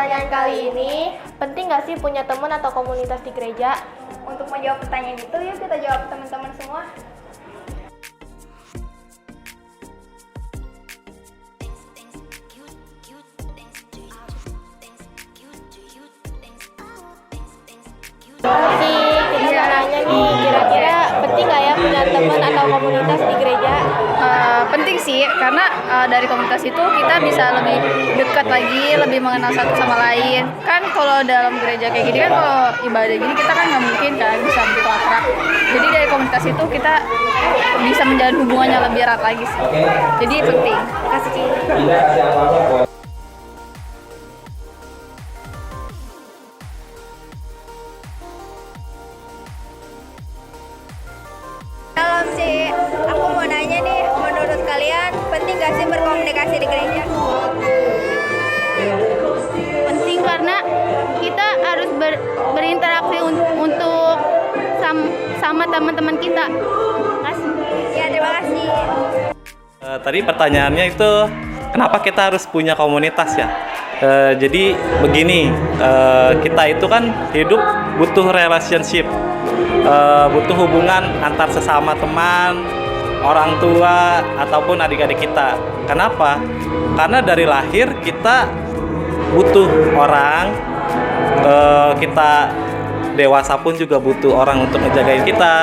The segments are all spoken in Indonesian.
pertanyaan kali ini, penting nggak sih punya teman atau komunitas di gereja? Untuk menjawab pertanyaan itu, yuk kita jawab teman-teman semua. Kita mau nanya nih, kira-kira penting nggak ya punya teman atau komunitas di gereja? Penting sih, karena dari komunitas itu kita bisa lebih dekat lagi, lebih mengenal satu sama lain. Kan kalau dalam gereja kayak gini kan, kalau ibadah gini kita kan nggak mungkin kan bisa begitu akrab. Jadi dari komunitas itu kita bisa menjalin hubungannya lebih erat lagi sih. Jadi penting. Makasih Ci. Halo Ci, aku mau nanya nih, menurut kalian penting gak sih berkomunikasi di gereja? Penting karena kita harus berinteraksi untuk sama teman-teman kita. Ya, terima kasih. Tadi pertanyaannya itu kenapa kita harus punya komunitas ya? Jadi begini, kita itu kan hidup butuh relationship, butuh hubungan antar sesama teman, orang tua ataupun adik-adik kita. Kenapa? Karena dari lahir kita butuh orang, kita dewasa pun juga butuh orang untuk ngejagain kita,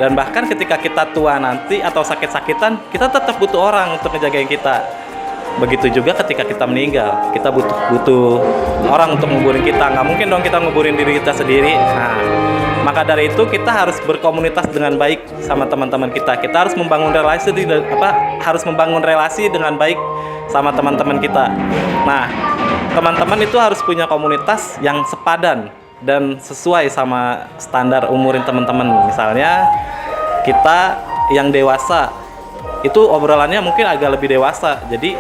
dan bahkan ketika kita tua nanti atau sakit-sakitan, kita tetap butuh orang untuk ngejagain kita. Begitu juga ketika kita meninggal, kita butuh orang untuk nguburin kita. Nggak mungkin dong kita nguburin diri kita sendiri. Nah, maka dari itu kita harus berkomunitas dengan baik sama teman-teman kita. Kita harus membangun relasi dengan baik sama teman-teman kita. Nah, teman-teman itu harus punya komunitas yang sepadan dan sesuai sama standar umurin teman-teman. Misalnya kita yang dewasa itu obrolannya mungkin agak lebih dewasa, jadi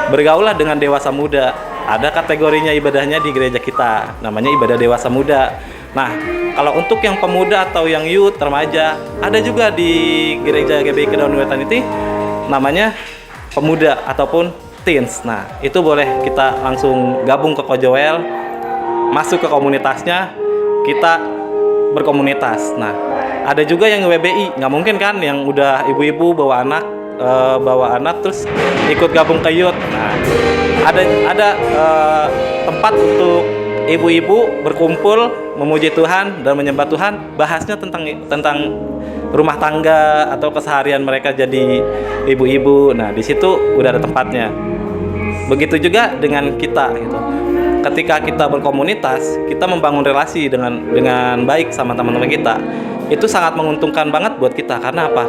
bergaulah dengan dewasa muda. Ada kategorinya ibadahnya di gereja kita, namanya ibadah dewasa muda. Nah, kalau untuk yang pemuda atau yang youth, remaja, ada juga di gereja GBI Kedaton Wetan itu namanya pemuda ataupun teens. Nah, itu boleh kita langsung gabung ke Kojoel, masuk ke komunitasnya, kita berkomunitas. Nah, ada juga yang WBI, nggak mungkin kan yang udah ibu-ibu bawa anak terus ikut gabung ke youth. Nah, ada tempat untuk ibu-ibu berkumpul memuji Tuhan dan menyembah Tuhan, bahasnya tentang rumah tangga atau keseharian mereka jadi ibu-ibu. Nah, di situ udah ada tempatnya. Begitu juga dengan kita gitu. Ketika kita berkomunitas, kita membangun relasi dengan baik sama teman-teman kita. Itu sangat menguntungkan banget buat kita. Karena apa?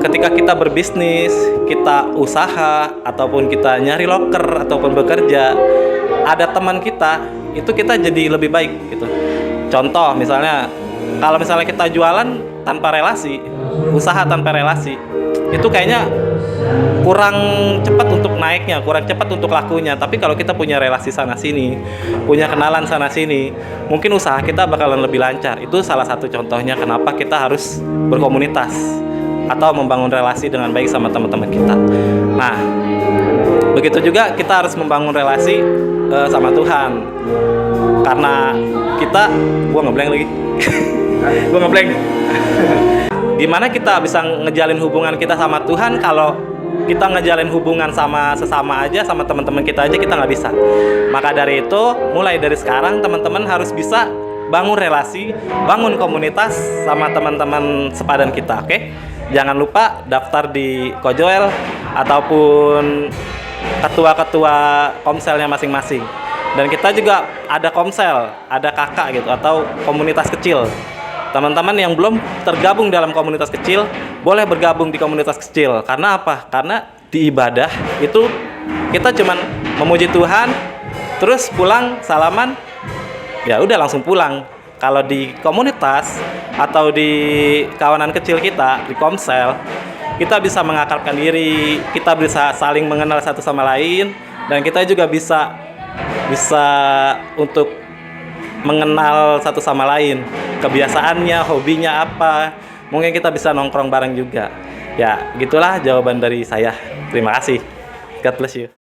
Ketika kita berbisnis, kita usaha, ataupun kita nyari loker, ataupun bekerja, ada teman kita, itu kita jadi lebih baik gitu. Contoh misalnya, kalau misalnya kita jualan tanpa relasi, usaha tanpa relasi, itu kayaknya kurang cepat untuk naiknya, kurang cepat untuk lakunya. Tapi kalau kita punya relasi sana sini, punya kenalan sana sini, mungkin usaha kita bakalan lebih lancar. Itu salah satu contohnya kenapa kita harus berkomunitas atau membangun relasi dengan baik sama teman-teman kita. Nah, begitu juga kita harus membangun relasi sama Tuhan. Karena kita, gua ngeblank lagi. Gimana kita bisa ngejalin hubungan kita sama Tuhan kalau kita ngejalin hubungan sama sesama aja, sama teman-teman kita aja kita nggak bisa. Maka dari itu, mulai dari sekarang teman-teman harus bisa bangun relasi, bangun komunitas sama teman-teman sepadan kita, oke? Jangan lupa daftar di Kojoel ataupun ketua-ketua komselnya masing-masing. Dan kita juga ada komsel, ada kakak gitu, atau komunitas kecil. Teman-teman yang belum tergabung dalam komunitas kecil, boleh bergabung di komunitas kecil. Karena apa? Karena di ibadah itu kita cuman memuji Tuhan, terus pulang salaman, ya udah langsung pulang. Kalau di komunitas atau di kawanan kecil kita, di komsel, kita bisa mengakrabkan diri, kita bisa saling mengenal satu sama lain, dan kita juga bisa untuk mengenal satu sama lain, kebiasaannya, hobinya apa. Mungkin kita bisa nongkrong bareng juga. Ya, gitulah jawaban dari saya. Terima kasih. God bless you.